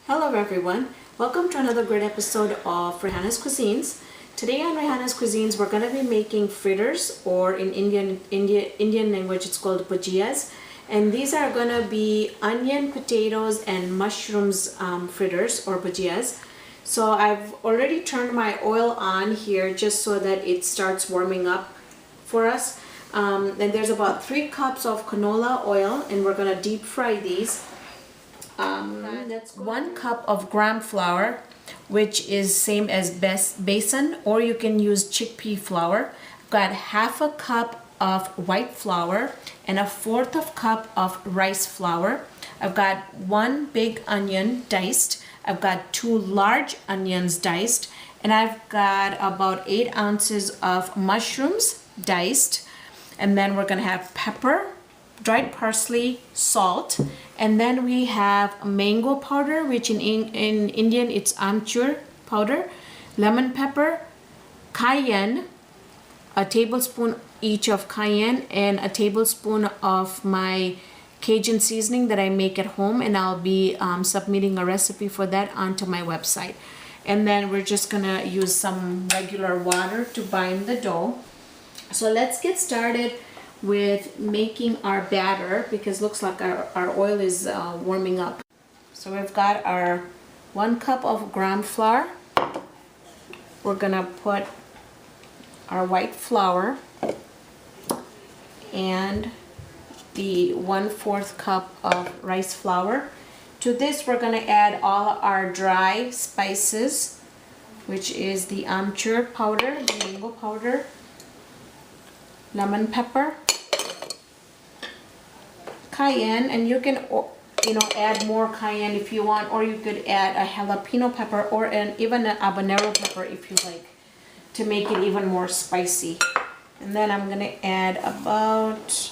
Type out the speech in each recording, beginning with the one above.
Hello everyone, welcome to another great episode of Raihana's Cuisines. Today on Raihana's Cuisines we're going to be making fritters, or in Indian language it's called bhajiyas, and these are going to be onion, potatoes and mushrooms fritters or bhajiyas. So I've already turned my oil on here just so that it starts warming up for us, and there's about 3 cups of canola oil and we're going to deep fry these. That's 1 cup of gram flour, which is same as besan, or you can use chickpea flour. I've got half a cup of white flour and 1/4 cup of rice flour. I've got 1 big onion diced. I've got 2 large onions diced, and I've got about 8 ounces of mushrooms diced. And then we're gonna have pepper, dried parsley, salt, and then we have mango powder, which in Indian it's amchur powder, lemon pepper, cayenne, a tablespoon each of cayenne, and a tablespoon of my Cajun seasoning that I make at home, and I'll be submitting a recipe for that onto my website. And then we're just gonna use some regular water to bind the dough. So let's get started with making our batter, because looks like our oil is warming up. So we've got our 1 cup of gram flour. We're gonna put our white flour and the 1/4 cup of rice flour. To this we're gonna add all our dry spices, which is the amchur powder, the mango powder, lemon pepper, cayenne, and you can add more cayenne if you want, or you could add a jalapeno pepper or even an habanero pepper if you like, to make it even more spicy. And then I'm gonna add about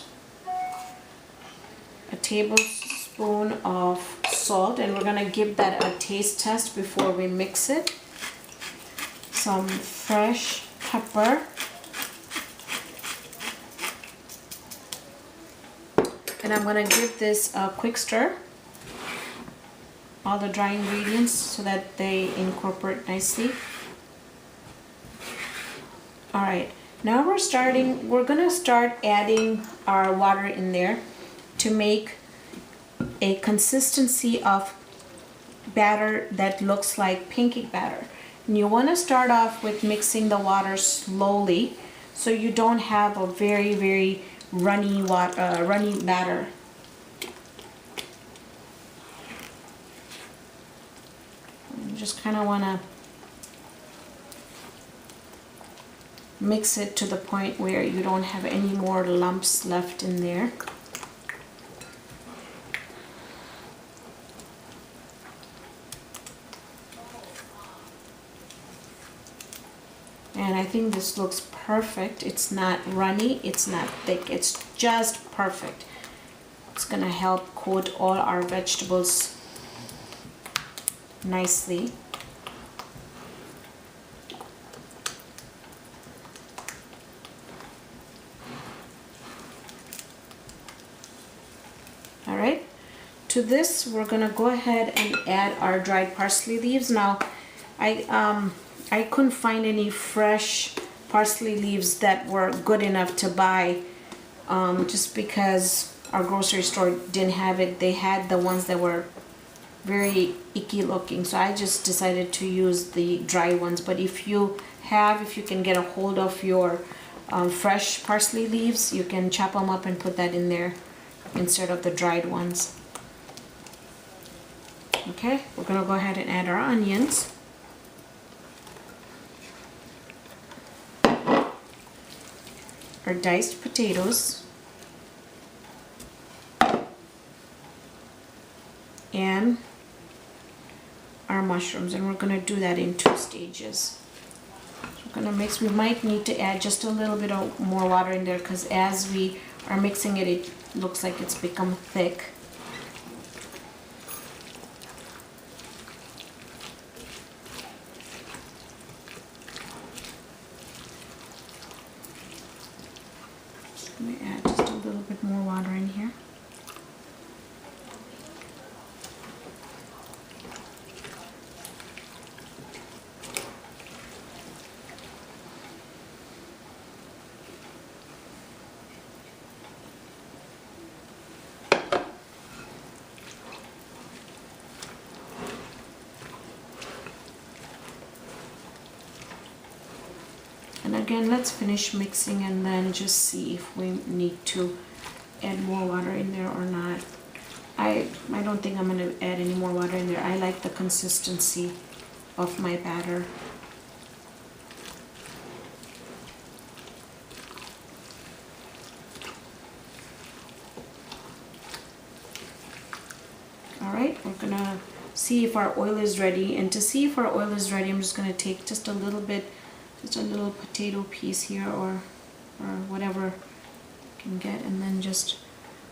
a tablespoon of salt, and we're gonna give that a taste test before we mix it. Some fresh pepper, and I'm going to give this a quick stir, all the dry ingredients, so that they incorporate nicely. Alright, now we're going to start adding our water in there to make a consistency of batter that looks like pancake batter. And you want to start off with mixing the water slowly so you don't have a very runny batter. You just kind of want to mix it to the point where you don't have any more lumps left in there. And I think this looks perfect. It's not runny, it's not thick, it's just perfect. It's gonna help coat all our vegetables nicely. Alright, to this we're gonna go ahead and add our dried parsley leaves. Now I couldn't find any fresh parsley leaves that were good enough to buy, just because our grocery store didn't have it. They had the ones that were very icky looking, so I just decided to use the dry ones. But if you can get a hold of your fresh parsley leaves, you can chop them up and put that in there instead of the dried ones. Okay, we're gonna go ahead and add our onions. Our diced potatoes, and our mushrooms, and we're going to do that in 2 stages. So we're going to mix. We might need to add just a little bit of more water in there, because as we are mixing it, it looks like it's become thick. Let me add just a little bit more water in here. And again, let's finish mixing and then just see if we need to add more water in there or not. I don't think I'm going to add any more water in there. I like the consistency of my batter. Alright, we're going to see if our oil is ready. And to see if our oil is ready, I'm just going to take just a little bit, just a little potato piece here or whatever I can get, and then just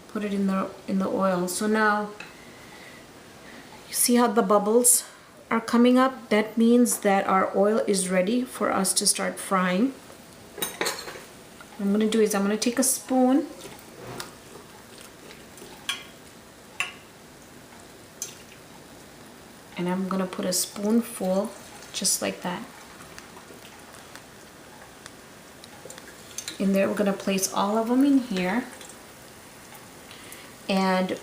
put it in the oil. So now you see how the bubbles are coming up? That means that our oil is ready for us to start frying. What I'm going to do is I'm going to take a spoon and I'm going to put a spoonful just like that in there. We're going to place all of them in here. And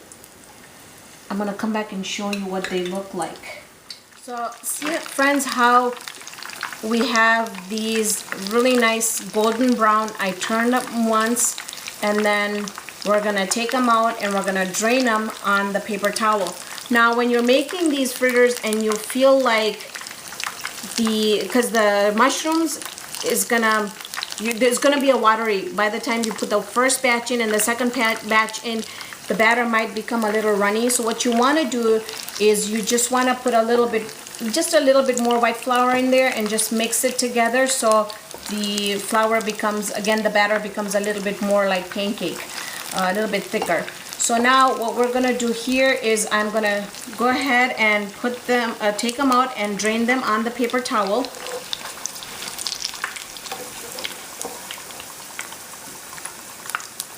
I'm going to come back and show you what they look like. So see, friends, how we have these really nice golden brown. I turned up once, and then we're going to take them out and we're going to drain them on the paper towel. Now when you're making these fritters and you feel like because the mushrooms is gonna, there's gonna be a watery by the time you put the first batch in and the second batch in. The batter might become a little runny. So what you want to do is you just want to put a little bit, just a little bit more white flour in there and just mix it together so the flour becomes, again, the batter becomes a little bit more like pancake, a little bit thicker. So now what we're going to do here is I'm going to go ahead and put them, take them out and drain them on the paper towel.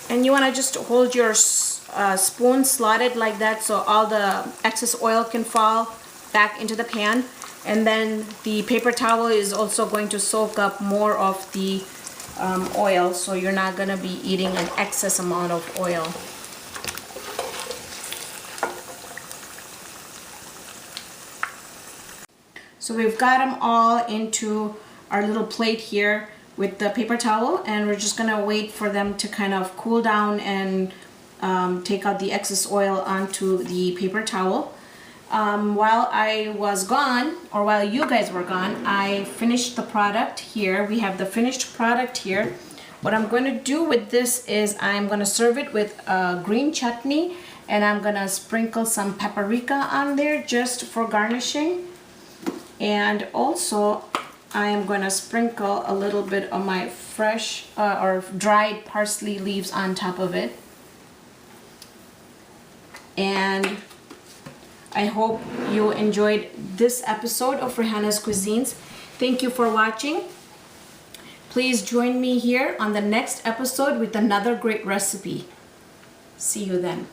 And you want to just hold your spoon slotted like that so all the excess oil can fall back into the pan, and then the paper towel is also going to soak up more of the oil, so you're not going to be eating an excess amount of oil. So we've got them all into our little plate here with the paper towel, and we're just gonna wait for them to kind of cool down and take out the excess oil onto the paper towel. While I was gone, or while you guys were gone, I finished the product here. We have the finished product here. What I'm going to do with this is I'm going to serve it with green chutney, and I'm going to sprinkle some paprika on there just for garnishing. And also I am going to sprinkle a little bit of my fresh or dried parsley leaves on top of it. And I hope you enjoyed this episode of Raihana's Cuisines. Thank you for watching. Please join me here on the next episode with another great recipe. See you then.